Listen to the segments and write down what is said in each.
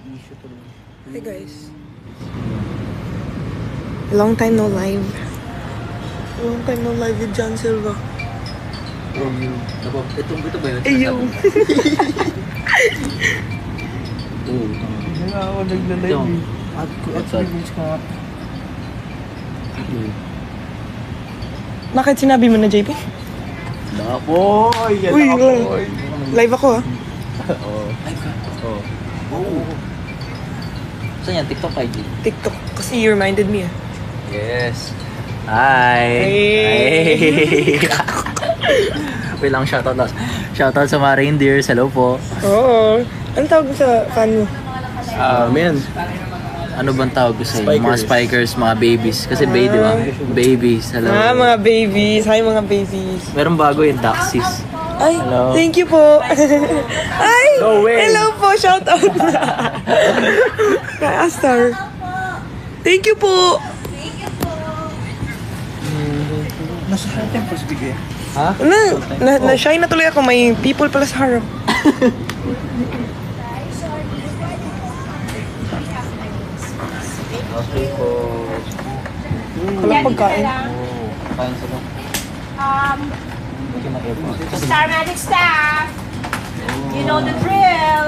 Hi guys. Long time no live. Long time no live with John Silva. Ito ba yun? Ayaw. Oo. Hindi nga ako nagla-live eh. At reviews ko nga. Bakit sinabi mo na, JP? Boy! Yan Uy, ako, boy! live ako ah. Oo. Oo. Saan yan? TikTok IG? TikTok. Kasi you reminded me ah. Yes. Hi! Hey! Wait lang, shoutout lang. Shoutout sa mga reindeers. Hello po. Oo. Anong tawag mo sa fan mo? Man. Ano bang tawag ko sa'yo? Mga spikers, mga babies. Kasi di ba? Babies. Hello. Mga babies. Hi mga babies. Meron bago yung Daxis. Ay, Hello. thank you po. Ay, No way. hello po. Shout out. Kay Astar. Thank you po. Nasa tempos bigay. Ha? Na-shy na tuloy ako. May people pala sa harap. Okay po. Walang pagkain. Kain sila. Okay na airport. Star Magic staff! You know the drill!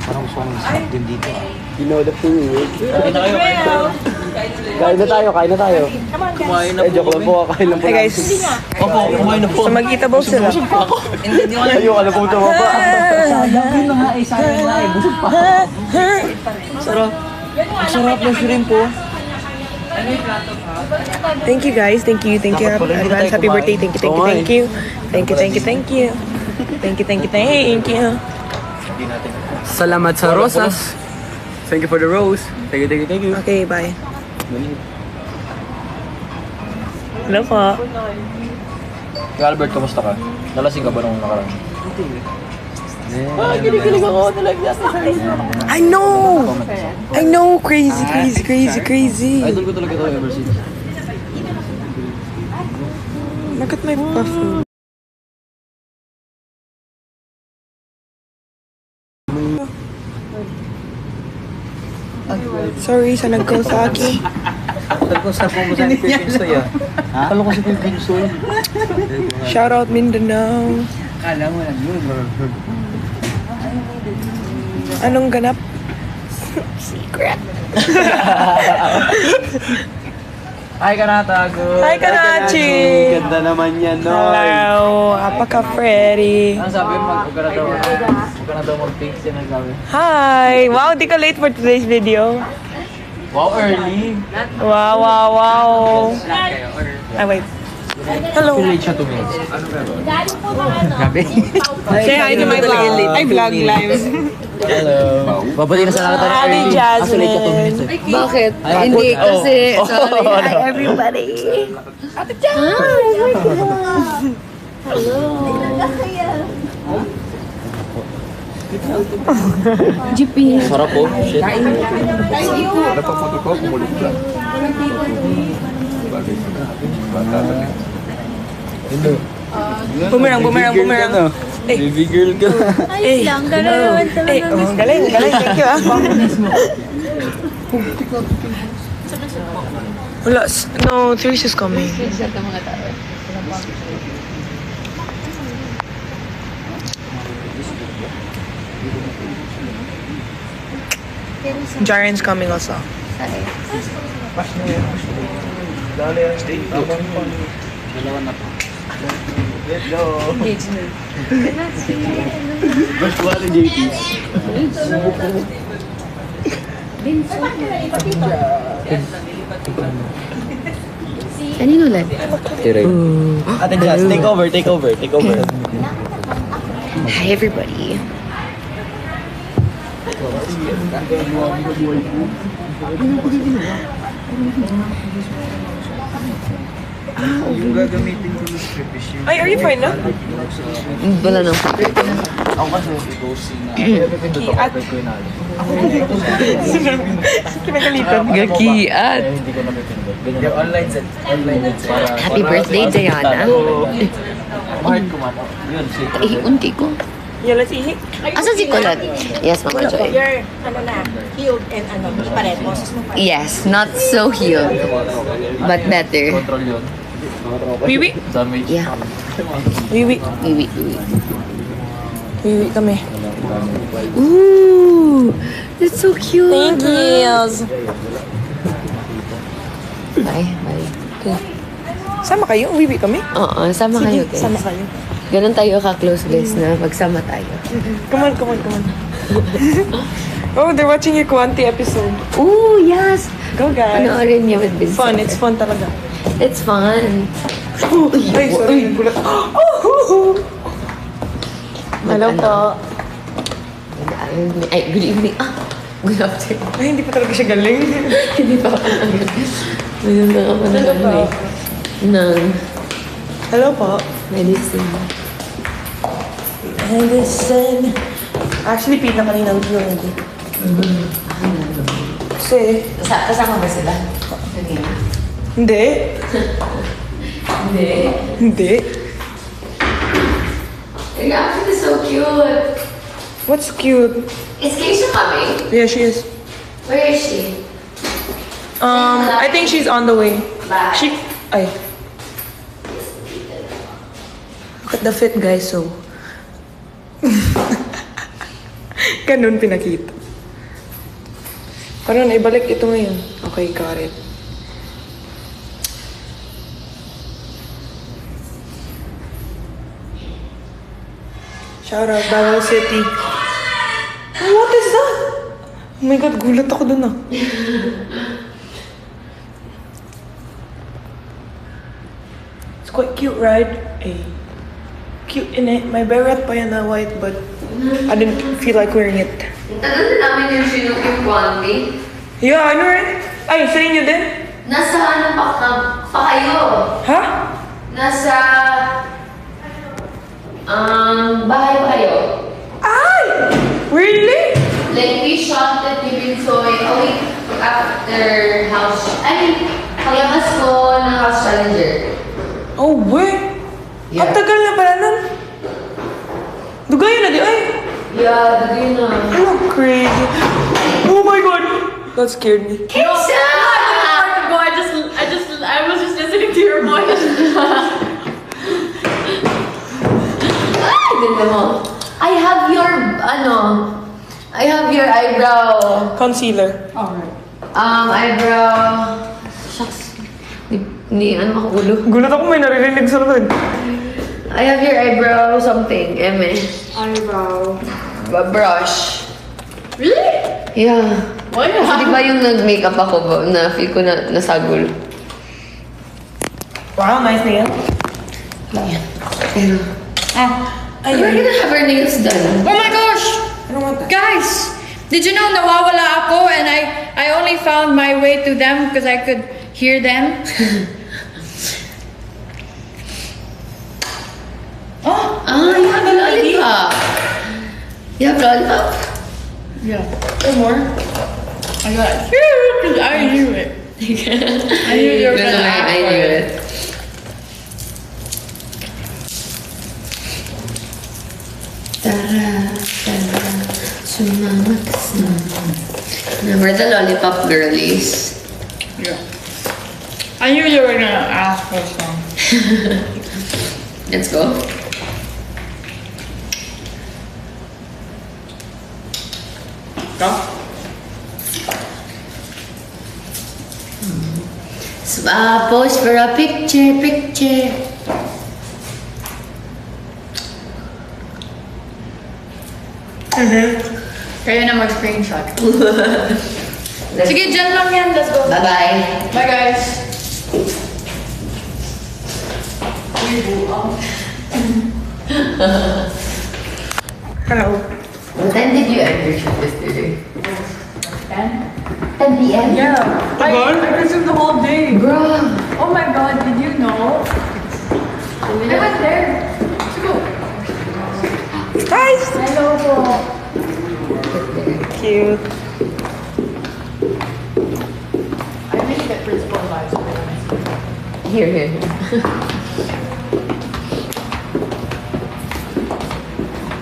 Parang gusto kong stop din dito. You know the food. Kain na kayo, kain na kayo. Kain na tayo, kain na tayo. Kumain na Eh, joke lang po, kain lang po. Hi guys. Opo, kumain na po. Sa Mag-eatable sila. Ayun, alam po tumaba. Sayang na nga eh, sayang na eh. Busog pa. Sarap. Sarap ng shrimp po. Thank you guys. Thank you. Advance happy birthday. Thank you. Salamat sa rosas. Thank you for the rose. Thank you. Okay, bye. Hello po. Albert, kamusta ka? Nalasing ka ba nung nakaraan? Kinikilig ako talaga. I know. Crazy. Idol ko talaga ito ever since. Bakit may puff? Sorry sa nagkaw sa akin. Tal ko sa mo sa Philippines to ya. Ha? Kalo ko sa Philippines to. Shout out Mindanao. Kala mo lang yun. Anong ganap? Secret. Hi Kanatago. Hi, Kanachi. Ganda naman yan, no? Hello. Apaka-Freddy. Ano sabi mo? Huwag ka na daw mag-fix yan ang sabi. Hi. Wow, di ka late for today's video. Wow, early. Wow. Ay, wait. Hello. Late siya 2 minutes. Galing po mga ano. Gabi. Say hi to my vlog. Ay, vlog live. Hello. Babati na sa lahat tayo. Ate Kasi late ka 2 Jasmine. minutes eh. Bakit? Ay, Hindi, oh. kasi, sorry. Hi, everybody. GP. Sarap po. Shit. Bumerang. Baby girl ka. Ayos lang, gano'n naman talaga. Galing. Thank you, ah. Wala. No, Therese is coming. Sa mga tao. Jaren's coming also. Dalawa na po. Engagement. Mas kuha ni JT. Kanino ulit? Tiray. Ate Jazz, take over. Hi, everybody. Yung gagamitin ko ng script is yung... Ay, are you fine na? Wala nang Ako kasi pipindot ako At- pag ko inali. Kinagalitan. Gakiat. Hindi ko napipindot. Ganyan. Online set. Para, Happy birthday, Diana. Mahal ko man. Yun, sige. Iunti ko. Yeah, let's eat. Asan si Kulot? Yes, Mama Joy. You're, healed and di pa rin, boses mo pa rin. Yes, not so healed, but better. Wiwi? Yeah. Wiwi. Wiwi. Wiwi kami. Ooh, that's so cute. Thank you. Bye. Okay. Sama kayo? Wiwi kami? Oo, sama kayo, guys. Sama kayo. Ganun tayo ka-close, guys, na magsama tayo. Come on. Oh, they're watching your Kwanti episode. Ooh, yes! Go, guys. Panoorin niyo with Vincent. Fun. It's fun talaga. It's fun. Ay, sorry. Gulat. Hello po. Ay, good evening. Good afternoon. Ay, hindi pa talaga siya galing. Hindi pa ako namin. Mayroon na ako na ng Hello po. medicine. Medicine. Actually, pila kanina ang view natin. Kasi, Kasama ba sila? hindi. Hindi. Hindi. Your outfit is so cute. What's cute? Is Keisha coming? Yeah, she is. Where is she? I think she's on the way. Bye. Ay. Look at the fit, guys, so. Ganun pinakita. Parang naibalik ito ngayon. Okay, got it. Shout out, Davao City. Oh, what is that? Oh my God, gulat ako dun It's quite cute, right? Cute in it. My beret pa yan na white, but I didn't feel like wearing it. Tagal na namin yung Chinook yung quality. Yeah, I know, right? Ay, sa inyo din? Nasa ano pa kayo? Ha? Nasa bahay pa kayo. Ay! Really? Like we shot at Dibinsoy a week after house. I mean, paglabas ko ng house challenger. Oh, wait. Yeah. Ang tagal na pala nun. Dugayin na di, ay. Yeah, dagay na. Oh, crazy. Oh my God. That scared me. Keisha! I was just listening to your voice. Ay, ganda mo. I have your eyebrow. Concealer. Eyebrow. Shucks. Hindi, makakulo. Gulat ako may naririnig sa labad. I have your eyebrow something, eme. Eyebrow. Brush. Really? Yeah. Why Kasi di ba yung nag-makeup ako, na feel ko na nasagol. Wow, nice nail. Yeah. Pero, Ay, we're gonna have our nails done. Oh my gosh! I don't want that. Guys! Did you know nawawala ako and I only found my way to them because I could hear them? You have a lollipop. You have lollipop? Yeah. One more. I got it. Because I knew it. I knew you were gonna ask I for knew it. it. Tara, sumama ka sa Now, we're the lollipop girlies. Yeah. I knew you were gonna ask for some. Let's go. Pose for a picture. Kaya na mag-screenshot. Sige, dyan lang yan. Let's go. Bye-bye. Bye, guys. Hello. What time did you end your shoot yesterday? 10 p.m.? Yeah. I consumed the whole day. Bro. Oh my god, did you know? I went there. Let's go. Guys! Hello po. Cute. I really get principal vibes when I see them. Here.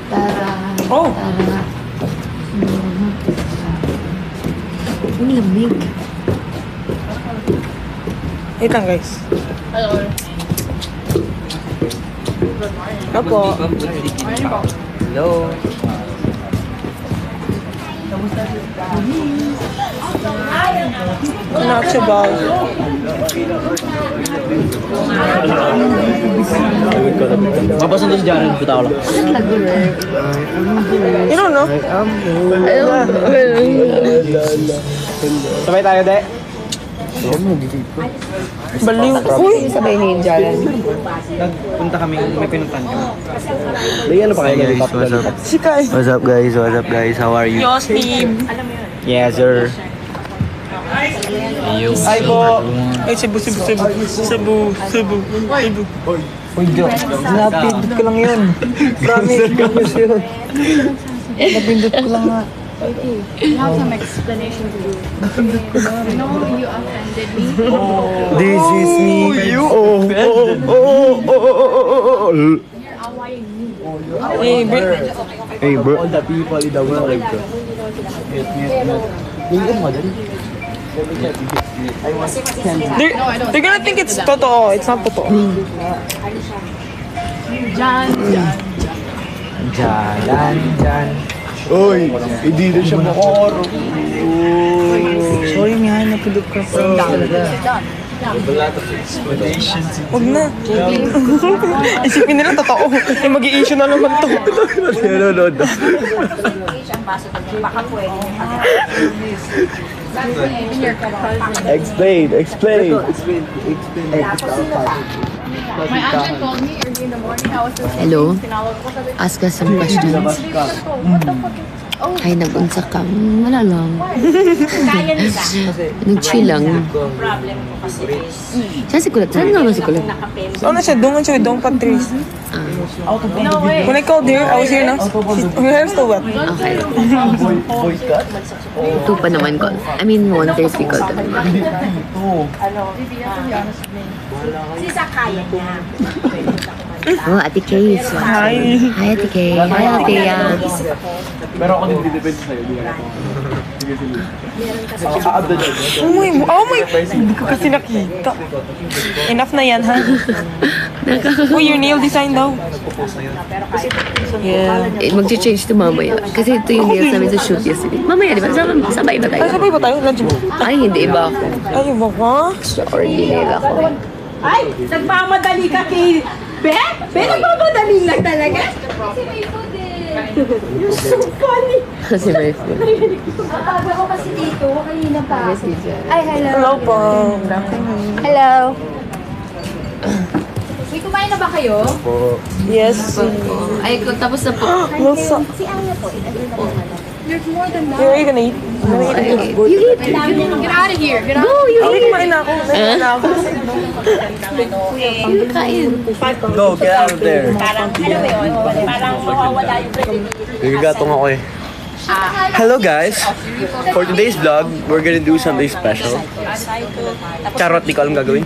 Tara. Oh! Ang lamig. Wait lang guys. Opo. Hello. Nacho ball. Mapasundo si Jaren, puta ko lang. You don't know? Sabay tayo, de. Baliw. Uy! Sabay ni Jaren. Nagpunta kami, may pinuntan kami. May ano pa kayo? Hey guys, what's up? Si Kai. What's up guys? What's up guys? How are you? Yosnim. Yes, sir. Ay po. Ay, Cebu. Uy, Diyos. Napindot ko lang yun. Promise, promise yun. Napindot ko lang nga. You have some explanation to do. No, you offended me. This is me. You're avoiding me. Hey, Brit. Hey bro. All the people in the world like that. Yung madali. They're gonna think it's totoo. It's not totoo. Jalan. Uy, hindi na siya makoro. Sorry nga, napindot ka from talaga. Huwag na. Isipin nila totoo. Eh, mag-i-issue na naman to. Nanonood na. Explain. My agent called me early in the morning. I was just Hello? tinawag ko sabi, Ask us some questions. Ay, nag-unsa ka? Wala lang. kaya nila. Nag-chill lang. Problem ko kasi is Saan si Kulat? Saan nga ba si Kulat? nakapin. So, ano siya? Doon siya. Doon Patrice. No way. When I called her, I was here na. Her hair's still wet. Okay. 2 pa naman call. I mean, 1:30 call talaga. Sisa kaya niya. Oh, Ate Kay. Hi. Hi, Ate Kay. Hi, Althea. Pero ako din depende sa'yo. Oh my, hindi ko kasi nakita. Enough na yan, ha? Uy, your nail design daw. Yeah. Eh, mag-change to mamaya. Kasi ito yung nails namin sa shoot yesterday. Mamaya, di ba? Sabay ba Ay, tayo? sabay ba tayo? Lunch mo? Ay, hindi. Iba ako. Ay, iba ka? Extraordinary ako. Ay, nagmamadali ka kay Beth? Beth, nagmamadali lang talaga? You're so funny. Kasi may food. Natago ko kasi dito, kanina pa. Yes, teacher. Ay, hello. Hello po. Hello. May kumain na ba kayo? Yes. Ay, tapos na po. Lusa. Si Anya po. There's more than that. Are you gonna eat? I'm gonna eat it. You eat. Get out of here. Get out. Go, you Ay, eat. kumain na ako. Kumain na ako. You kain. Go, get out of there. Parang, ano ba yun? Parang mawawala yung credibility. Nagagatong ako eh. Hello guys! For today's vlog, we're gonna do something special. Charot, di ko alam gagawin.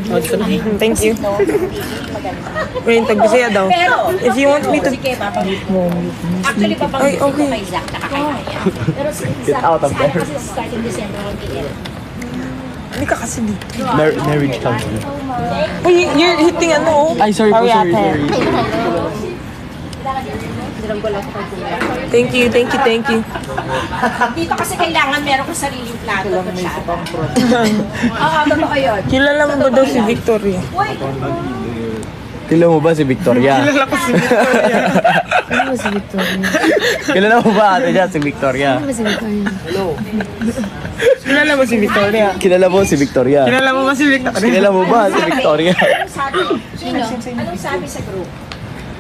Thank you. Wait, tagbisaya daw. If you want me to... Actually, Ay, okay. kay Zach, nakakaya. Pero si Get out of there. kasi starting December, mag-i-end. Hindi ka kasi dito. Marriage counseling. Uy, you're hitting ano? Ay, sorry po, sorry. Thank you. Dito kasi kailangan meron ko sariling plato ko siya. Oo, totoo yun. Kilala mo ba daw si Victoria? Kilala mo ba si Victoria? Kilala ko si Victoria. Ano ba si Victoria? Kilala mo ba ate dyan si Victoria? Ano ba si Victoria? Kilala mo si Victoria? Kilala mo si Victoria? Kilala mo ba si Victoria? Kilala mo ba si Victoria? Anong sabi? Anong sabi sa group?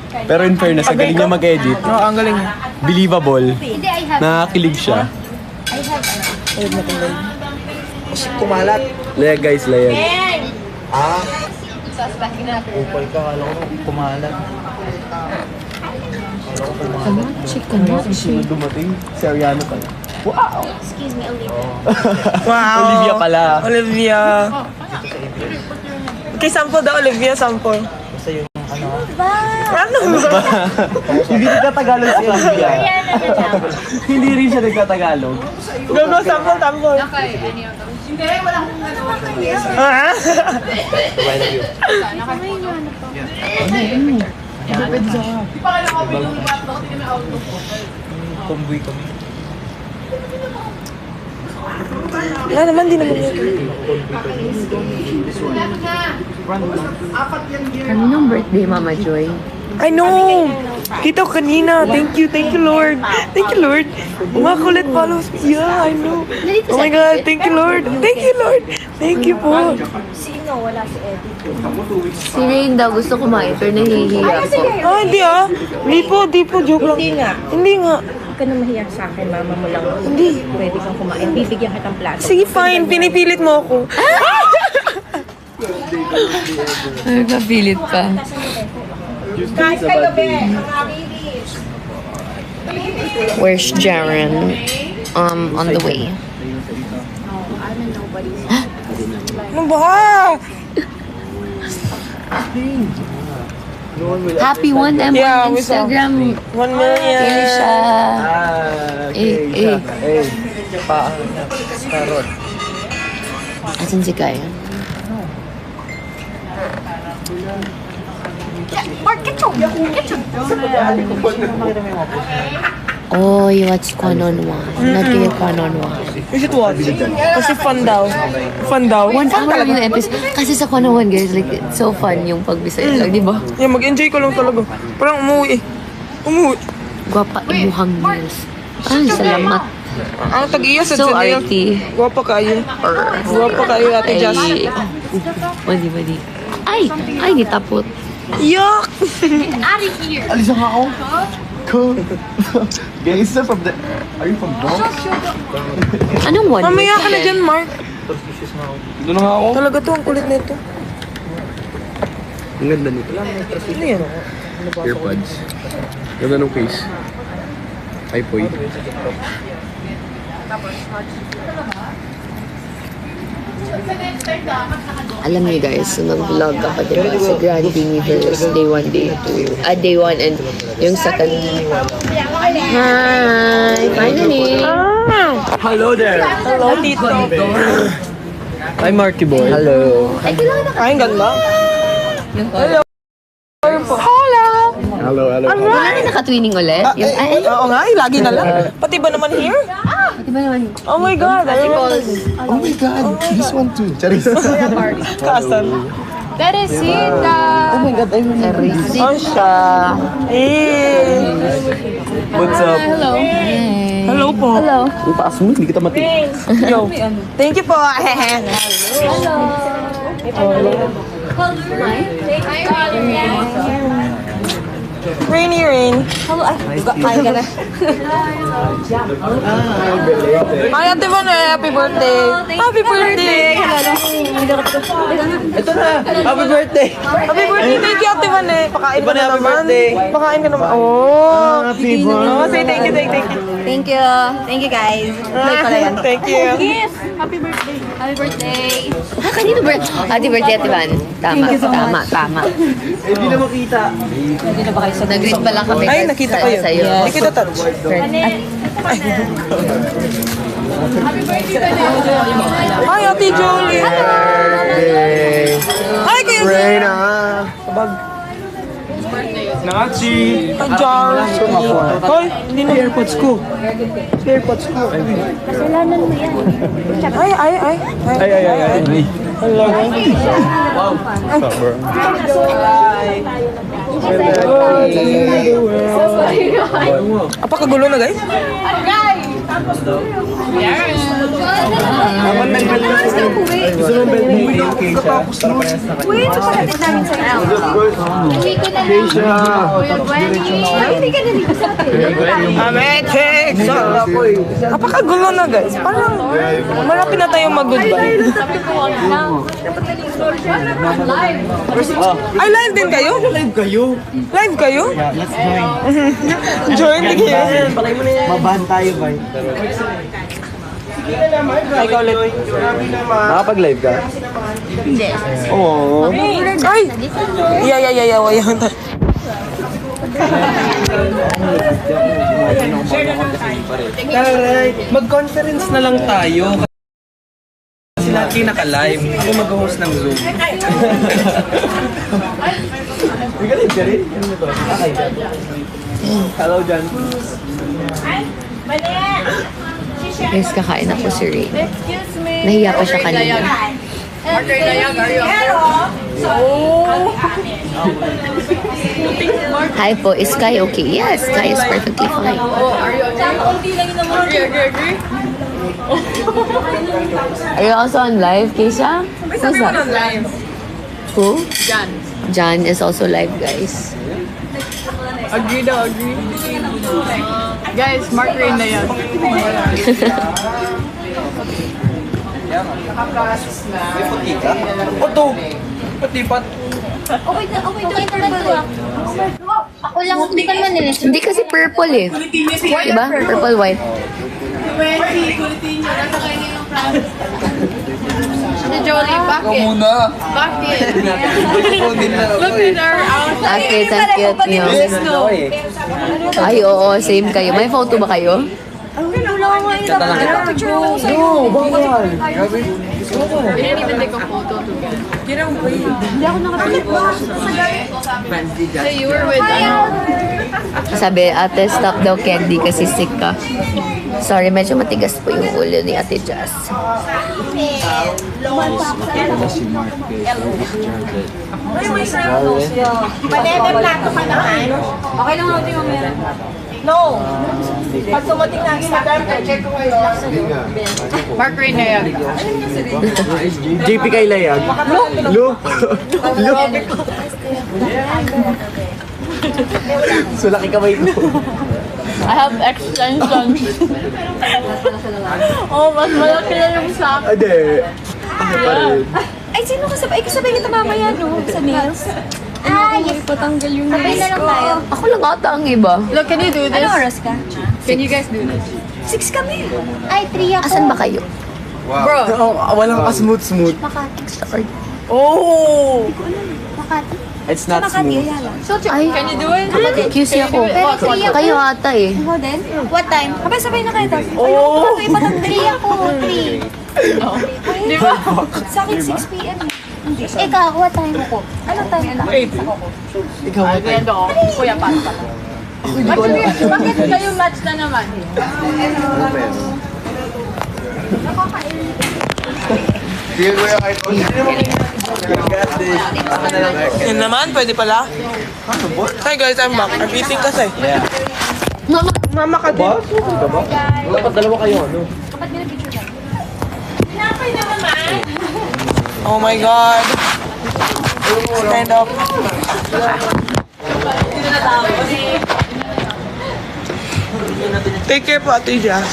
Pero in fairness, ang galing niya mag-edit. Oo, ang galing niya. Believable. Hindi, I have. Nakakilig siya. Kumalat. Layag guys, layag. Bang! Upal ka, kala ko kumalat. Kamachi. Dumating, si Ariano pala. Excuse me, Olivia. Wow. Olivia pala. Olivia. Okay, sample daw, Olivia, sample. Wow! Ano? Hindi nagtatagalog si Olivia. Hindi rin siya nagtatagalog. Go, go, sample. Ah? Tomboy kami. Wala naman, di naman yun. Kaninong birthday, Mama Joy? I know! Kita ko kanina. Thank you, Lord. Thank you, Lord. Umakulit follows me. Yeah, I know. Oh my God, thank you, Lord. Thank you, Lord. Thank you po. Sino? Wala si Eddie. Si Rain daw gusto kumain, pero nahihiya po. Ah, hindi ah. Di po, joke lang. Hindi nga. Hindi nga. Huwag ka na mahiya sa akin, mama mo lang. Hindi. Pwede kang kumain. Bibigyan kitang plato. Sige, fine. Pinipilit mo ako. Ay, kapilit pa. Kahit kayo, be. Where's Jaren? On the way. Ano ba? Happy 1M Yeah, on we saw. Instagram. 1 million. Elisha. Eh. Paa niya. Karot. Asan si Kaya? Oh, you watch Kwanonwa. Not kayo Kwanonwa. You should watch. Kasi fun daw. 1 Fun hour talaga. yung episode. Kasi sa Kwanonwan, guys, like, it's so fun yung pagbisaya lang, di ba? Yeah, mag-enjoy ko lang talaga. Parang umuwi eh. Umuwi. Gwapa, ibuhang news. Ay, salamat. Ang tag-iya sa So Janelle. arty. Guwapa kayo. Guwapa kayo, Ate Jazz. Madi. Ay, nitapot. Yuck! Alisa nga ako. Cool. Guys, from the... Are you from Bronx? Anong one? Mamaya ka na dyan, Mark. Doon na nga ako. Talaga to, ang kulit nito. Ang ganda nito. Ano yan? Earpods. Ganda ng case. iPoy. Alam niyo guys, so nag-vlog ako diba sa Grand Universe Day 1, Day 2. Day 1 and yung second. Hi! Finally! Ah! Hello there! Hello, Tito. Hi, Marky Boy. Hello. Ay, ang ganda. Hello. Hello. Wala na naka-twinning ulit? Yung, Oo nga, lagi na lang. Pati ba naman here? di ba naman? Oh my God, I remember this. Oh my God, this one too. Charis. Kasan? Teresita! Oh my God, I remember. Oh, siya. Eh. What's up? Hello. Hello po. Hello. Ang taas mo, hindi kita mati. Yo. Thank you po. Rainy rain. Hello. Ay, ka na. Ay, Ate Van, happy birthday. Happy birthday. Ito na! Happy birthday! Happy birthday. Thank you, Ate Van. Pakain ka na Happy naman. birthday. Pakain ka naman. Oh. Happy birthday! Oh, say thank you. Thank you. Thank you, guys. Thank you. Yes. Happy birthday. Happy birthday. Kanino birthday? Happy birthday, Ate Van. Tama. Hindi na makita. Nag-greet pa lang kami. Ay, nakita ko yun. Sa'yo. Hindi kita touch. Hi, Ate Jolie. Birthday! Hi, Kuya Reyna! Sabag. Nachi! Ang jar. Hoy, hindi na AirPods ko. AirPods ko. Kasalanan mo yan. Ay. Ay. Hello. Summer. Apakagulo na, guys. Gusto mo birthday cake siya? Para parehas na kayo. Wait, so pagkatid namin sa'yo. Hindi ko na lang. Keisha! Ay, hindi ka na dito sa atin. Ametik! Apakagulo na, guys. Parang malapit na tayong mag-goodbye. Ay, live din kayo? Live kayo! Live kayo? Yeah, let's join. Join the game. Mabahan tayo, bay. Ay, ikaw ulit. Nakapag-live ka? Hindi. Oo. Ay! Yeah. Taray, mag-conference na lang tayo. Kasi lahat kayo naka-live. Ako mag-host ng Zoom. Magaling ka rin? Okay. Hello, John. Guys, kakain ako si Ray. Nahiya pa siya kanina. Hi po, is Sky okay? Yes, Sky is perfectly fine. Are you also on live, Keisha? Who's that? Who? John is also live, guys. Agree daw, agree. Guys, Mark Rain na yan. Puti ka? Oto! Patipat. Okay, internet ko. Ako lang, hindi ka naman nila. Hindi kasi purple eh. Diba? Purple white. Si Jolie, bakit? Muna. Bakit? Din na ako Look at our outfit. Okay, ang cute niyo. Ay, oo, same kayo. May photo ba kayo? Kata lang kita. No, bawal. Grabe. We didn't even take a photo together. So you were with Sabi, ate, stop daw candy kasi sick ka. Sorry, medyo matigas po yung ulo ni Ate Jazz. Malebe plato ka naman. Okay lang natin yung meron. No. Pag sumating na sa akin, check ko kayo. Mark Rain na yan. JP kay Layag. Look. Look. So laki kamay ko. I have extensions. Oh, mas malaki na yung sa akin. Ade. Ano pa rin? Ay, sino kasabay? Ay, kasabay kita mamaya, no? Sa nails. Ah, yes. Patanggal yung Sabay na lang tayo. Ako lang ata ang iba. Look, can you do this? Ano oras ka? Can you guys do this? 6 kami. Ay, 3 ako. Asan ba kayo? Bro. Walang ka-smooth. Makati. Oh! Makati. It's not smooth. Ay, Can you do it? QC ako. Pero 3 ako. Kayo ata eh. Ako din? What time? Sabay na kayo tapos. Oh! 3 ako. 3. Di ba? Sa akin, 6 p.m. Ikaw, what time? Ano time ka? Ikaw Ay, ganyan ako. Kuya, paano pa? Bakit kayo match na naman? Yan naman, pwede pala. Hi guys, I'm back. I'm eating kasi. Mama ka din. Dapat dalawa kayo, ano? Oh my God. Stand up. Take care po, Ate Jazz.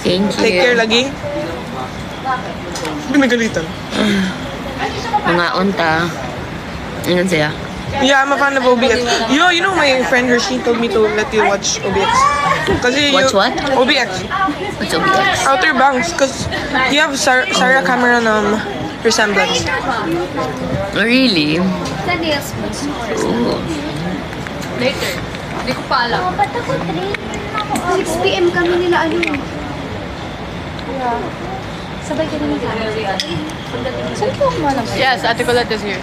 Thank Take care you. lagi. Pinagalitan. Mga unta. Ano siya? Yeah, I'm a fan of OBX. You know my friend Hershey told me to let you watch OBX. Kasi Watch what? OBX. What's OBX? Outer Banks. Because you have Sarah Cameron resemblance. Oh, really? Sa nails mo. Oo. Later. Hindi ko pa alam. Ba't ako 3? 6 p.m. kami nila ano. Sabay ka naman kami. Saan po ako malam? Yes, Ate Colette is here.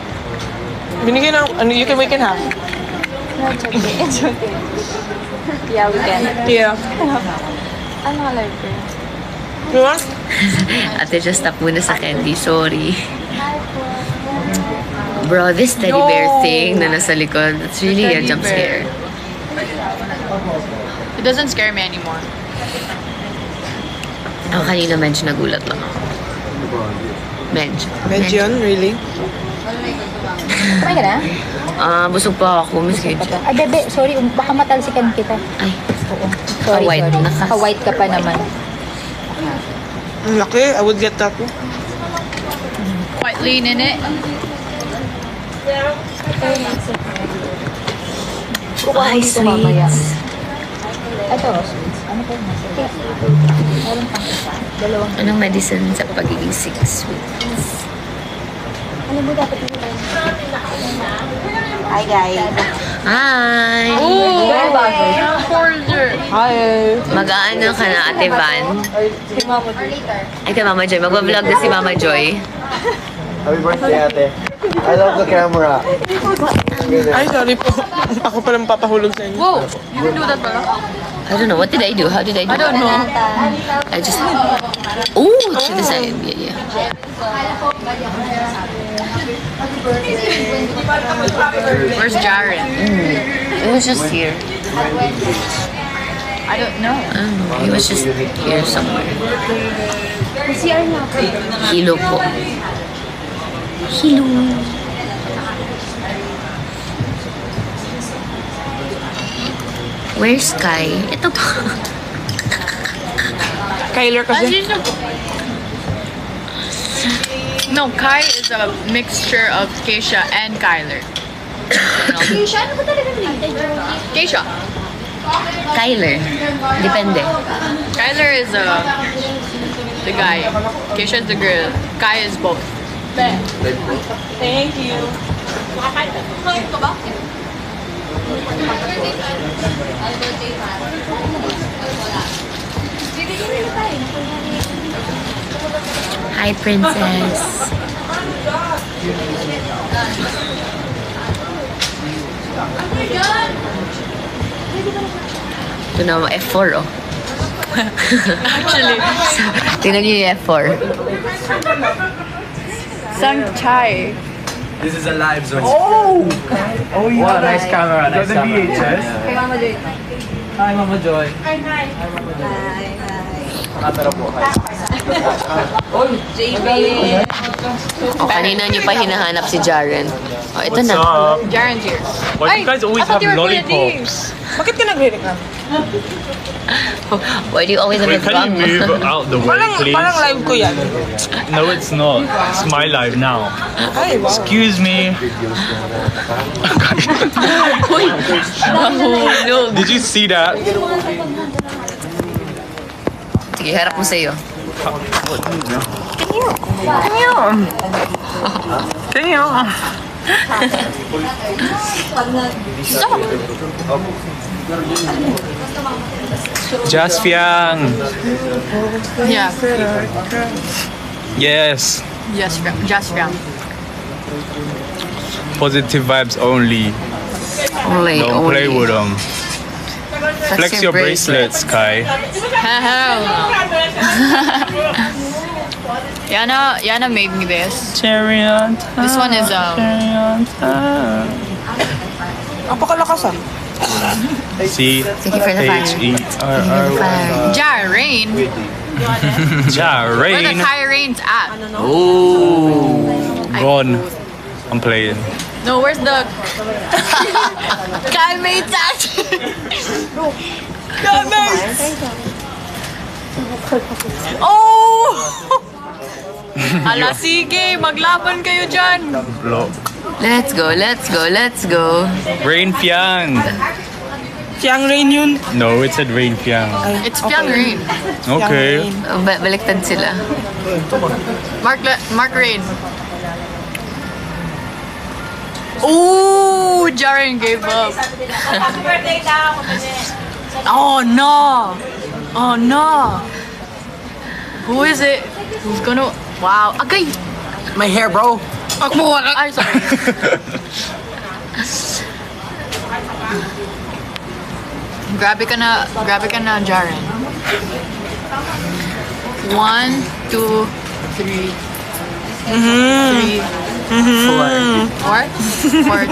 Binigyan ng, we can have. It's okay. Yeah, we can. Yeah. Ano ka live ko? You want? Ate, just stop muna sa candy. Sorry. Bro, this teddy bear thing na nasa likod, it's really a Teddy jump bear. scare. It doesn't scare me anymore. Ako kanina medyo nagulat lang ako. Medyo. Medyo yun, really? Kumain ka na? Busog pa ako, Miss Gage. Ay, bebe, sorry. Baka matalsikan kita. Ay, Sorry, white. sorry. Nakas. Ka-white ka pa naman. Ang laki. I would get that too. Quite lean in it. Ay, sweets. Ito, sweets. Ano po? Meron pang isa. Dalawang. Anong medicine sa pagiging sick? Sweets. Ano mo dapat yun? Hi guys. Hi! Mag-aano ka na, Ate Van? Ay, kay Mama Joy. Mag-vlog na si Mama Joy. Happy birthday, ate. I love the camera. Ay, sorry po. Ako palang papahulog sa inyo. Whoa! You can do that pala. I don't know. What did I do? How did I do? I don't know. I just... Oh, to the side. Yeah. Where's Jaren? It was just here. I don't know. I don't know. He was just here somewhere. Hilo po. Hilo. Where's Sky? Ito pa. Kyler kasi. No, Kai is a mixture of Keisha and Kyler. Keisha? Ano ba talaga nilitay? Keisha. Kyler. Depende. Kyler is the guy. Keisha is the girl. Kai is both. Thank you. Hi, princess. Ito na, F4, oh. Actually, Tingnan niyo yung F4. Sang Chai. This is a live zone. Oh, wow, nice camera. Nice camera. VHS. Hi, Mama Joy. Nakatara po. Hi. O, kanina niyo pa hinahanap si Jaren. O, ito na. Jaren's here. Why do you guys always have lollipops? Bakit ka nagre-reclam? Why do you always have a Wait, can you drum? move out the way, Parang please? live ko yan. No, it's not. It's my live now. Ay, wow. Excuse me. Mahulog. Did you see that? Sige, harap mo sa'yo. Kanyo. Jasfiang. Yeah. Yes. Just Ram. Positive vibes only. Only, Don't only. play with them. Flex Flex your bracelets, Kai. Hell no. Yana made me this. Cherry on top. This one is Cherry on top. Apakalakas ah. C Thank you for the fire. H E R R Y. Jaren. Ja, Where the rain. Kai Rain's at? Oh, gone. I'm playing. No, where's the Kai mate's at? Oh! Ala, sige, maglaban kayo dyan. Block. Let's go, let's go, let's go. Rain Fiang. Siyang rain yun. No, it said Rain Fiang. It's Pyang Rain. Okay. Oh, baliktad sila. Mark Rain. Oh, Jaren gave up. Happy birthday daw. Oh no! Oh no! Who is it? Who's gonna? Wow! Agay! My hair, bro. Ay, sorry. Grabe ka na, Jaren. 1, 2, 3. 4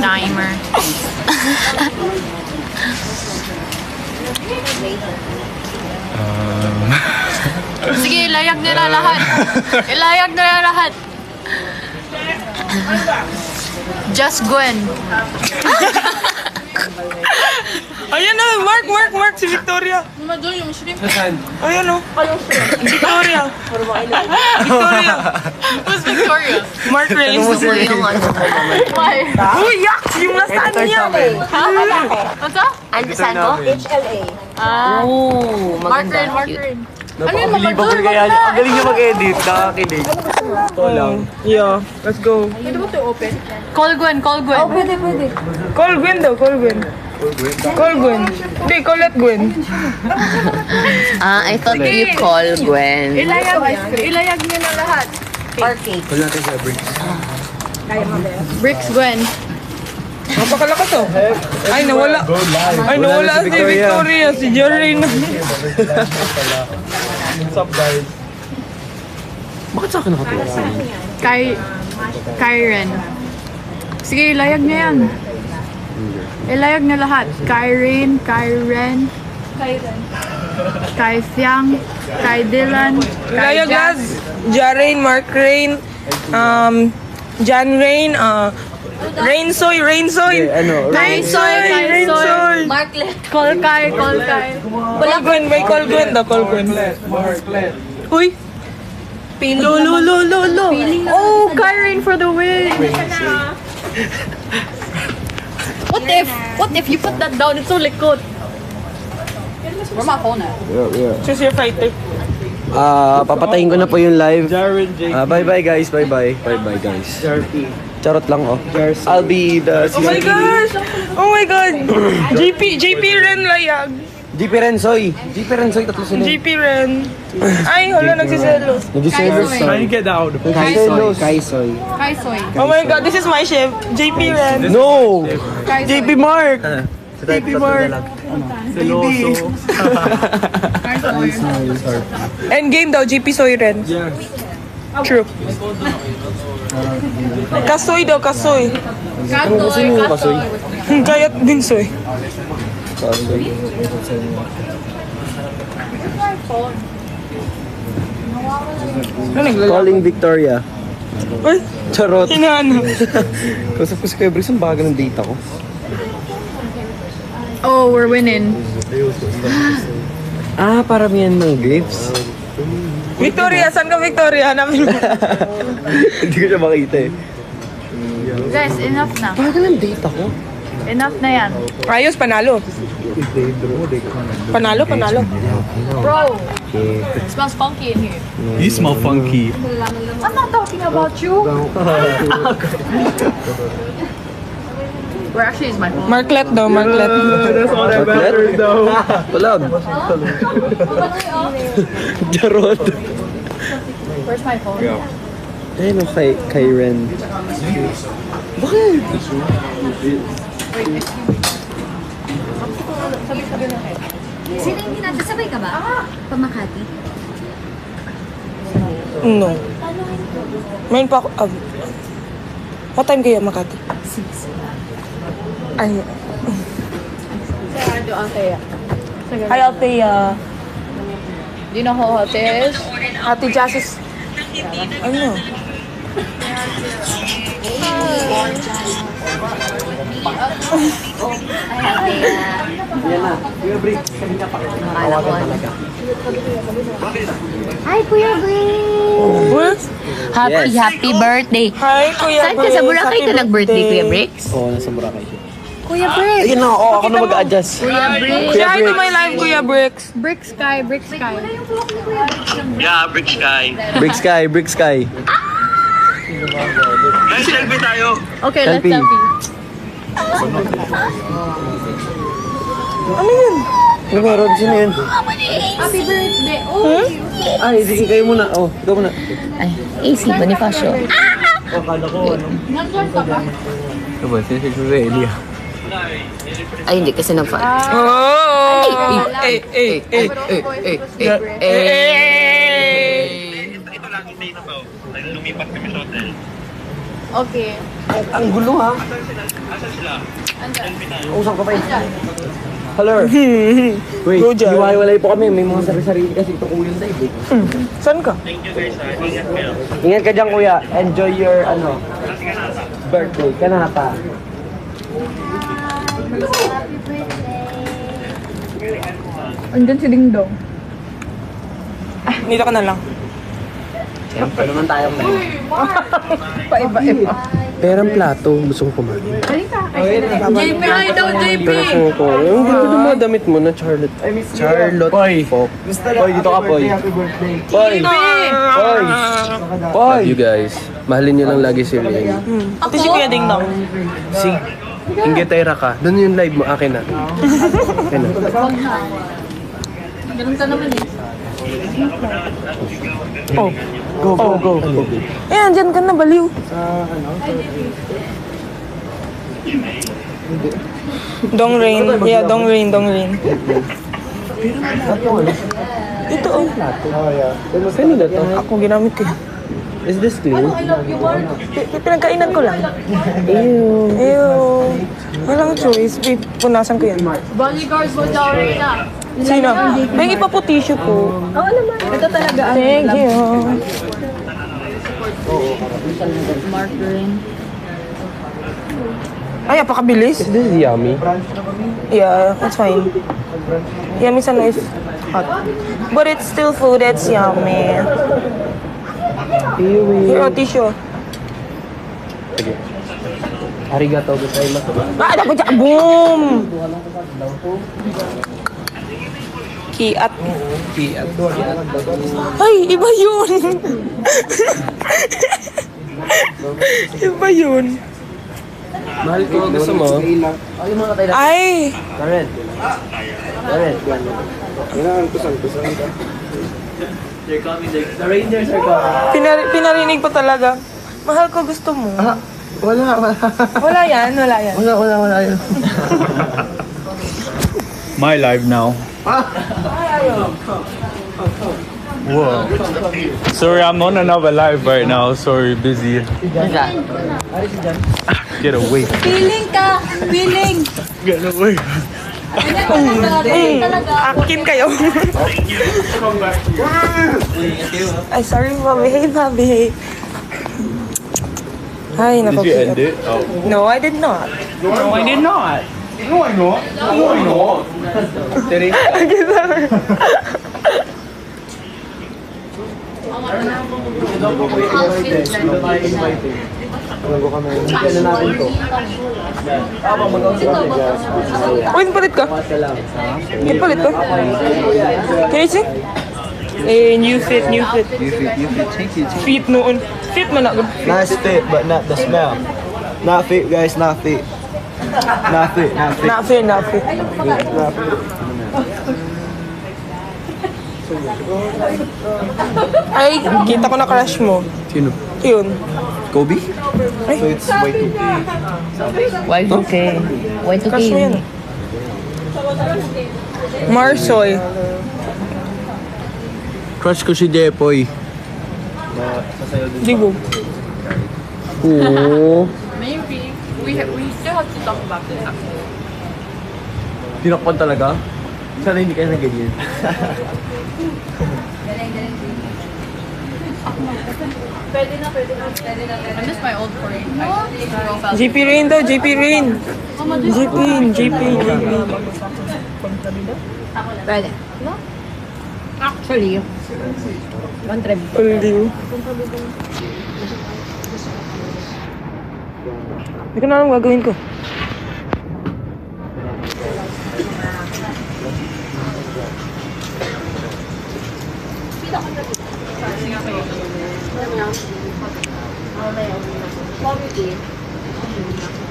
timer. Sige, ilayag nila lahat. Ilayag nila lahat. Just Gwen. Ayan na, Mark, si Victoria. Yung shrimp. Ayan o. Victoria. Victoria. Who's Victoria? Mark Reigns. Gusto ko yung ano. Why? Uy, yak! Yung nasaan niya. What's up? Ano, saan ko? HLA. Oh, Mark maganda. Rain, Mark Cute. Rain. Napaka-believable kaya niya. Ang galing niya mag-edit. Nakakilig. Ito lang. Yeah, let's go. Call Gwen, call Gwen. Call Gwen daw, call Gwen. Call Gwen. Hindi, call at Gwen. I thought you call Gwen. Ilayag niyo na lahat. Call natin siya, Briggs. Bricks Gwen. Napakalakas oh. Ay, nawala. Ay, nawala si Victoria. Si Jerry na. What's up, guys? Bakit sa akin nakatuwa? Kyren. Sige, ilayag niya yan. Ilayag niya lahat. Kyren. Kai Fiang. Kai Dylan. Kai Layag lahat. Jarain, Mark Rain, John Rain, Rain Soy. Ano? Rain Soy. Call Kai. Call Gwen, may call Gwen daw, call Gwen. Uy. Lo. Oh, Kyren for the win. What if you put that down? It's so likod. Where my phone at? Choose your fighter. Papatayin ko na po yung live. Bye-bye, guys. Bye-bye, guys. Charot lang, oh. I'll be the Oh my gosh! Oh my God! JP Ren layag. GP Rensoy, tatlo sila. JP Ren. Ay, hala, nagsiselos. Nag-selos. Get out. Kaisoy. Kai Soy. Oh my God, this is my chef. JP Ren. No! JP Mark. JP Mark. Seloso. Endgame daw, JP Soy Ren. True. Kasoy daw, kasoy. Kasoy. Kayat din soy. Calling Victoria. Uy, Charot. hinahanap. Kausap ko si Kuya Briggs, ang baga ng data ko. Oh, we're winning. Paramihan ng grapes. Victoria, saan ka Victoria? Hanapin mo. Hindi ko siya makita eh. Guys, enough na. Baga ng data ko. Enough na yan. Ayos, panalo. Panalo. Bro, it smells funky in here. You smell funky. I'm not talking about you. Where actually is my phone? Marklet daw, Marklet. Marklet? Tulog. Charot. Where's my phone? Ayun o, kay Ren. Bakit? Sino hindi natin? Sabay ka ba? Pamakati? No. Mayroon pa ako. What time kayo Makati? 6. Ay. Hi, Althea. Do you know who Ate is? Ate Jasis. Ano? Hi, Kuya Briggs! What? Happy birthday. Hi, Kuya Saan ka? Sa Boracay ka nag-birthday, Kuya Briggs? Oo, nasa Boracay siya. Kuya Briggs. Ayun na, ako na mag-adjust. Kuya Briggs. Say hi to my live, Kuya Bricks. Bricks Sky. Yeah, Brick Sky. Briggs Sky. Guys, selfie tayo. Okay, let's Selfie. selfie. Ano yun? Ano meron? Sino yun? Happy birthday. Oh, Ay, sige kayo muna. Oh, ikaw muna. Ay, AC Bonifacio. nandun ka ba? Ito ba? Si Elia. Ay, hindi kasi nag-fan. Oh! Ay, Ito lang, hindi na to. Lumipat kami sa hotel. Okay. Ang gulo ha. Asan sila? Usap ka pa eh. Hello. Wait, Go dyan. hiwa-hiwalay po kami. May mga sarili-sarili kasi ito kuya yung dive eh. Saan ka? Thank you guys, ha. Ingat kayo. Ingat ka dyan kuya. Enjoy your birthday. Kanata. Andun si Ding Dong. Dito ka na lang. Siyempre naman tayo. Paiba-iba. Perang plato. Gusto ko kumain. JP, hi daw, JP! Pero ko. Yung ganda ng mga damit mo na Charlotte. Charlotte Folk. Poy, dito ka, Poy. Poy! Poy! Poy! You guys. Mahalin niyo lang lagi si Rian. Ito si Kuya Ding Dong. Si Ingetera ka. Doon yung live mo. Akin na. Akin na. Ganun ka naman eh. Oh. Go. Ayan, dyan ka na, baliw. Dong Rain. Yeah, Dong Rain. Ito, oh. Saan na to? Ako, ginamit ko. Is this clean? Pinagkainan ko lang. Ew. Walang choice. Punasan ko yan. Bodyguards mo daw rin na. Sino? May ipa po tissue ko. Oo naman. Ito talaga. Thank you. Ay, apakabilis. Is this yummy? Yeah, that's fine. Yeah, minsan is hot. But it's still food, it's yummy. Here, oh, tissue. Sige. Arigato gozaimasu. Ah, dapat dyan. Boom! Kiat. Ay, iba yun! Iba yun. Mahal ko. Gusto mo? Ay! Karen. The Rangers are coming. Pinarinig pa talaga. Mahal ko, gusto mo. Wala. Wala yan. Wala yun. My live now. Whoa. Sorry, I'm on another live right now. Sorry, busy. Get away. Feeling ka! Feeling! Get away. Akin kayo. Ay, sorry, Bobby. Ay, Did naku. you end it? Oh. No, I did not. No, I did not. Uy, palit ka. Palit ka. Can you see? Eh, new fit. Fit noon. Fit man ako. Nice fit, but not the smell. Not fit, guys. Not fit. Not fit. Not fit. Ay, kita ko na crush mo. Sino? Yun. Kobe? So it's way too big. Y2K. Y2K. Crush mo yan. Marsoy. Crush ko si Jepoy. Dibo. Oo. Maybe. We still have to talk about this. Tinakpan talaga? Sana hindi kayo na ganyan. I miss my old friend. JP Rain daw, JP Rain. JP. Pwede. Actually, one trip. Uldiw. Hindi ko na alam gagawin ko.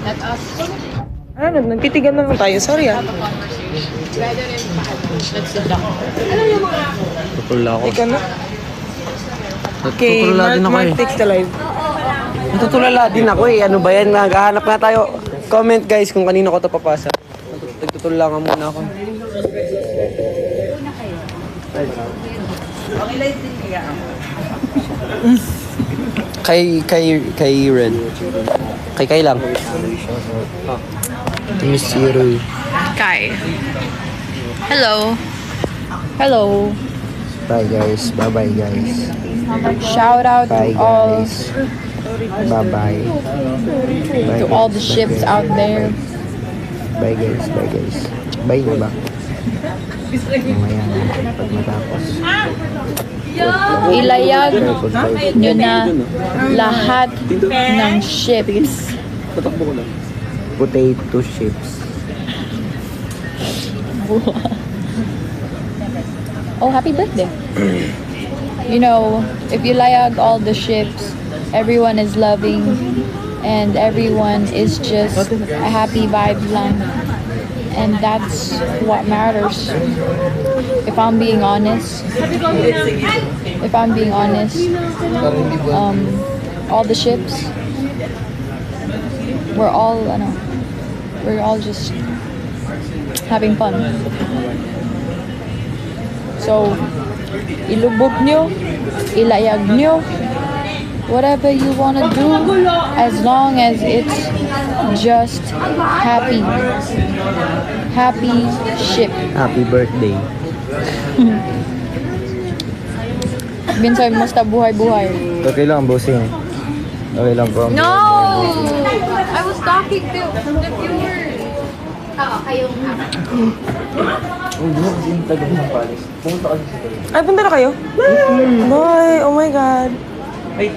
Let us. Ano, nagtitigan na lang tayo. Sorry ah. Let's sit down. Tutula ako. Ikaw na. Okay, Tutulala din ako Mark eh. takes the live. Natutulala din ako eh. Ano ba yan? Naghahanap nga tayo. Comment guys kung kanino ko ito papasa. Nagtutulala nga muna ako. Kay Red. Kay lang. Miss Zero. Kai. Hello. Bye guys. Bye guys. Shout out Bye to all guys. Bye. to all the ships out there. Bye guys. Bye na ba? Mamaya na pag matapos. Ilayag nyo na lahat ng ships. Potato chips. Oh, happy birthday. You know, if you layag all the ships, everyone is loving and everyone is just a happy vibe lang. And that's what matters. If I'm being honest, all the ships, we're all just having fun. So, ilubog nyo, ilayag nyo, whatever you wanna do, as long as it's just happy. Happy ship. Happy birthday. Binsay, musta buhay-buhay? Okay lang, bossing. Okay lang, bro. No! I was talking to the viewers. Oo, kayong Ay, punta na kayo? Boy, oh my God. Ay,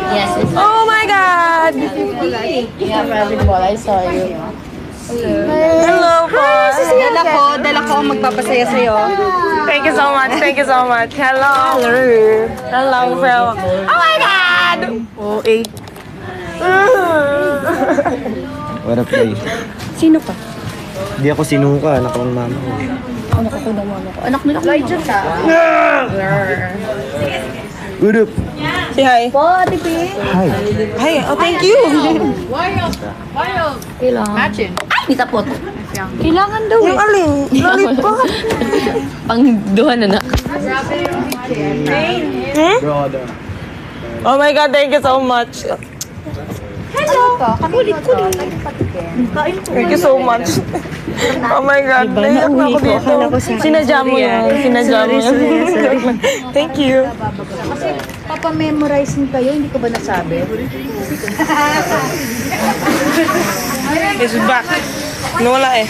Yes, it's Oh my God! yeah, Rabbit Ball. I saw you. Hello, boss. Dala ko ang magpapasaya sa'yo. Thank you so much. Thank you so much. Hello. Hello, bro. Oh my God! Oh, eh. What up, guys? Sino ka? Hindi ako sinuka, anak ng mama ko. Anak ako ng mama ko. Anak nila ko. What up? Say hi. Po, tipi. Hi. Hi. Oh, thank you. Kailangan. Ay, tapot. Kailangan daw Yung alin? Lollipop. Pang duha na na. Brother. Oh my God, thank you so much. Thank you so much. Oh my God, naiyak na ako dito. Sinadya mo yan. Sinadya mo yan. Thank you. Papa-memorizing kayo, hindi ko ba nasabi? It's back. Nawala eh.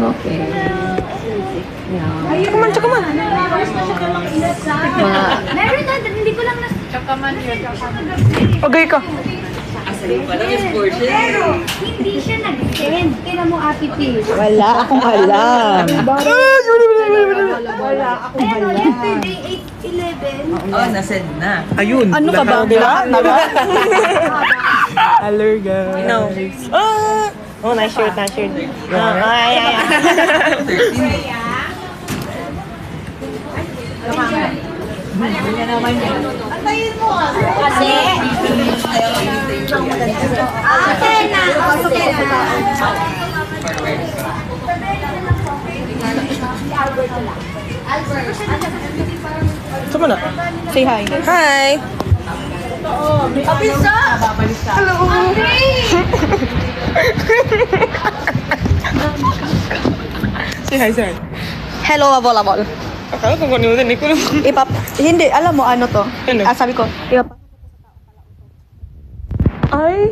Okay. Come on, come on. Meron na, hindi ko lang na... Okay ka. Pero, hindi siya nag-send. Kailan mo, Ate P? Wala akong alam. Ayan o, yesterday, 8:11. Ayun. Ano ka ba? Diba? Allerga. No. Oh, nice shirt, nice shirt. Ay, ay, ay. Antayin mo kasi. Okay na. Okay na. Sama na. Say hi. Hi. Hello. Say hi, say hi. Hello, Abol. Akala ko kung ano yun, hindi ko lang. Hindi, alam mo ano to? Ano? Sabi ko, Ay!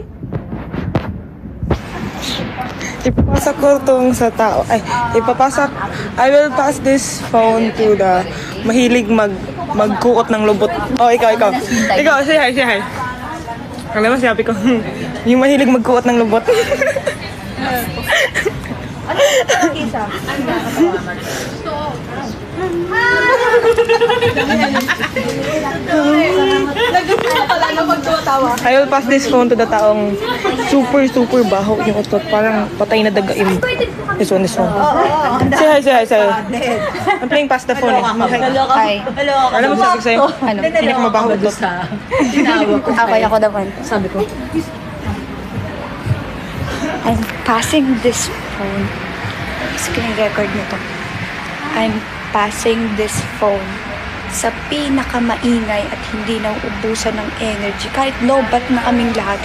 Ipapasa ko tong sa tao. Ay, ipapasa. I will pass this phone to the mahilig magkuot ng lubot. Oh, ikaw. Ikaw, say hi, say hi. Alam mo, sabi ko, yung mahilig magkuot ng lubot. I will pass this phone to the taong super baho yung utot. Parang patay na dagaim. This one. Say hi. I'm playing pass the phone eh. hi. Alam mo sabi ko sa'yo? Ano? Hindi ka mabaho utot. Okay, ako naman. Sabi ko. I'm passing this phone. Screen record nito. I'm passing this phone sa pinakamaingay at hindi nauubusan ng energy. Kahit lobat na kaming lahat,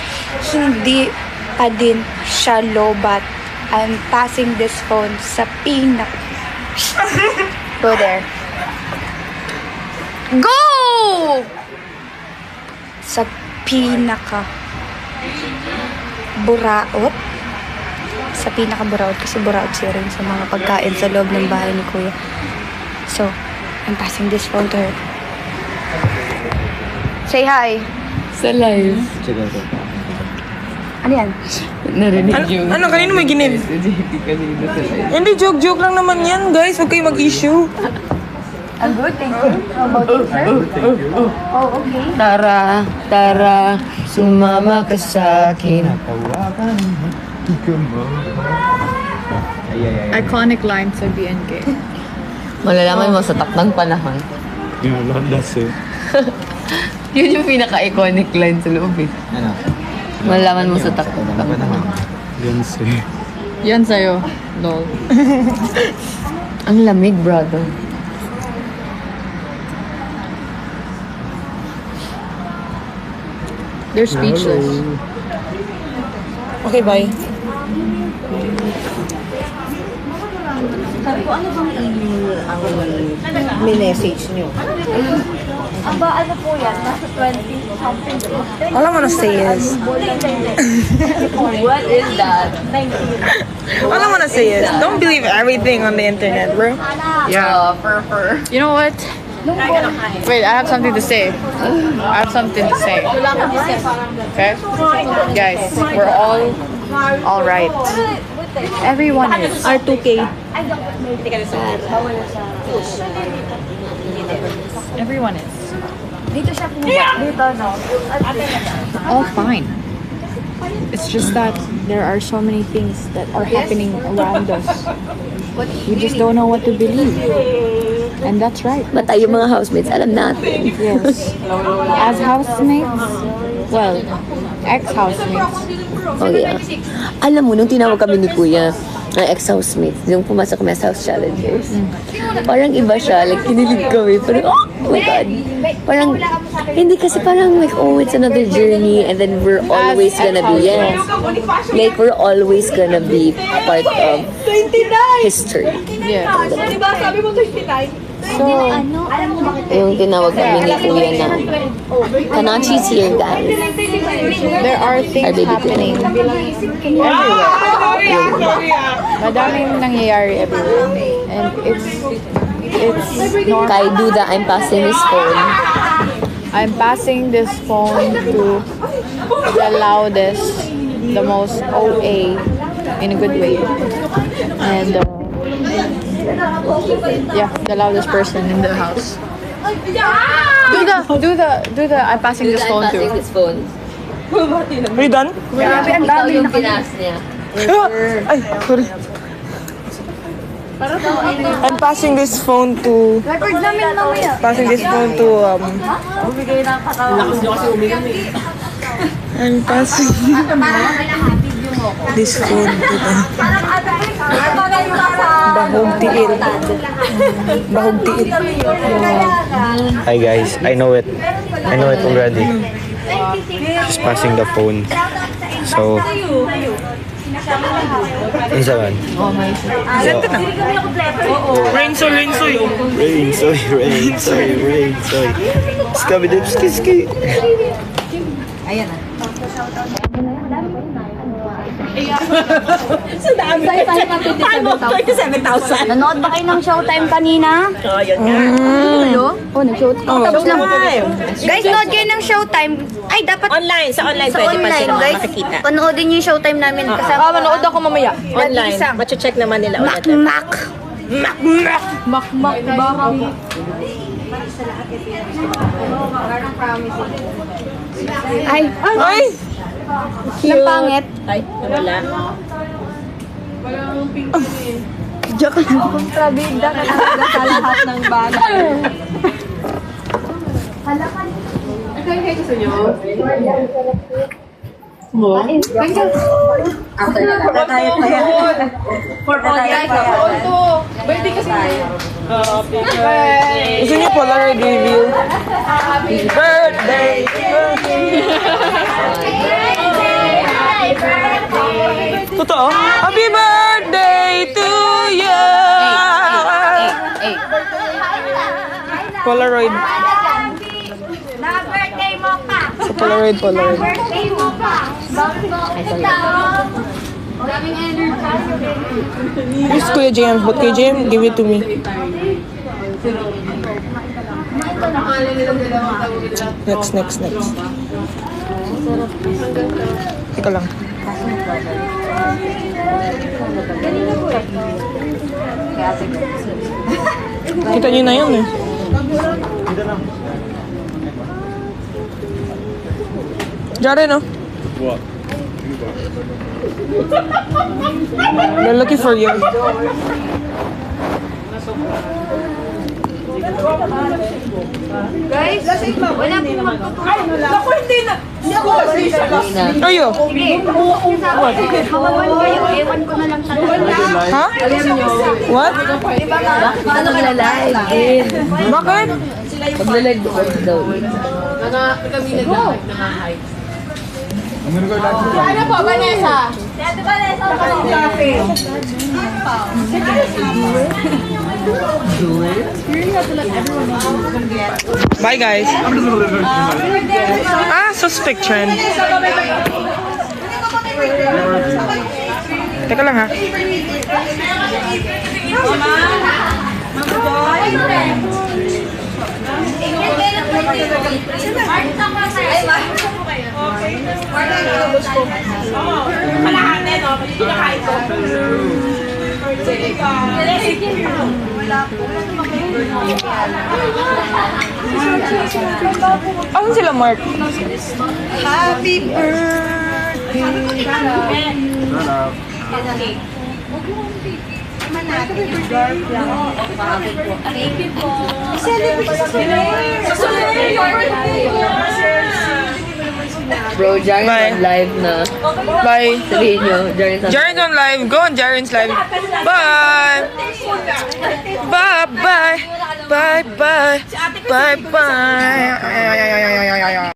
hindi pa din siya lobat. I'm passing this phone sa Go there. Go! Sa pinaka buraot. Sa pinaka buraot kasi buraot siya rin sa mga pagkain sa loob ng bahay ni Kuya. So, I'm passing this phone to her. Say hi. Sa live. Ano yan? Narinig yung... Ano, kanino may ginib? Hindi, joke lang naman yan, guys. Huwag kayo mag-issue. I'm good, thank you. How about you, sir? Oh, okay. Tara, sumama ka sa akin. Iconic line sa BNK. Malalaman mo sa takdang panahon. Yung landas eh. Yun yung pinaka-iconic line sa loob eh. Ano? Malalaman mo sa takdang panahon. Yan sa'yo. Yan sa'yo, lol. Ang lamig, brother. They're speechless. Okay, bye. Sabi ko, ano bang email ang minessage nyo? Aba, ano po yan? Nasa 20 something. All I wanna say is... What is that? All I wanna say is, don't believe everything on the internet, bro. Yeah, You know what? Wait, I have something to say. Okay? Guys, we're all right. Everyone is. R2K. Everyone is. Dito siya pumunta. Dito, no? All fine. It's just that there are so many things that are happening around us. We just don't know what to believe. And that's right. But tayo mga housemates, alam natin. Yes. As housemates, well, ex-housemates. Oh yeah. Alam mo, nung tinawag kami ni Kuya, ng ex-housemates, yung pumasok kami sa House Challengers, parang iba siya, like, kinilig kami, parang, oh my God. Parang, hindi kasi parang like, oh, it's another journey, and then we're always gonna be, yes. Like, we're always gonna be part of history. Yeah. So, yung tinawag kami ni Kuya na, Kanachi's here, guys. There are things happening everywhere. Madaming nangyayari everywhere. And it's normal. Kay Duda, I'm passing his phone. I'm passing this phone to the loudest, the most OA in a good way. And yeah, the loudest person in the house. Do the I'm passing this phone to. His phone. Are you done? Grabe, ang dami yung pinas niya. Ay, sorry. I'm passing this phone to... Record namin mamaya. Passing this phone to, Bumigay ng katawan. I'm passing this phone to the... Bahog tiil. Bahog tiil. Hi guys, I know it already. Just passing the phone. So, isa man. Sento na. Rainsoy. Rain, soy. Skabidipski. Nanood ba kayo ng Showtime kanina? Oh, nag-showtime. Tapos lang. Guys, nood kayo ng Showtime. Ay, dapat... Sa online Sa pwede pa online, sila guys. makikita. Panoodin niyo yung Showtime namin. Kasama Manood ako mamaya. Online, mache-check naman nila ulit. Makmak ba kami? Ay, Ay! ng pangit. Ay, nawala. Joke lang. Kontrabida ka talaga sa lahat ng bagay. Gusto niyo Polaroid review? Happy birthday! Totoo? Happy birthday to you! Polaroid. Na-birthday mo pa. Sa Polaroid. Birthday mo pa. Daming energy. Here's Kuya James. But Kuya James, give it to me. Next. Ika lang. Kita niyo na yun eh. Jaren, no? What? They're looking for you. Guys, wala pong magtutulong. Ako hindi na. Hindi ako Ayo. Kawawan kayo. Ewan ko na lang talaga. Ha? What? Paano ka na-live din? Bakit? Pag-live daw. Ano po, Vanessa? Ate Vanessa, Bye, guys. Suspect trend. Teka lang, ha? Asan sila, Mark? Happy birthday. Bro, Jaren Bye. on live na. Bye. Sabihin nyo, Jaren on Jaren's on live. Go on Jaren's live. Bye. Bye. Bye. Bye. Bye. Bye. Bye.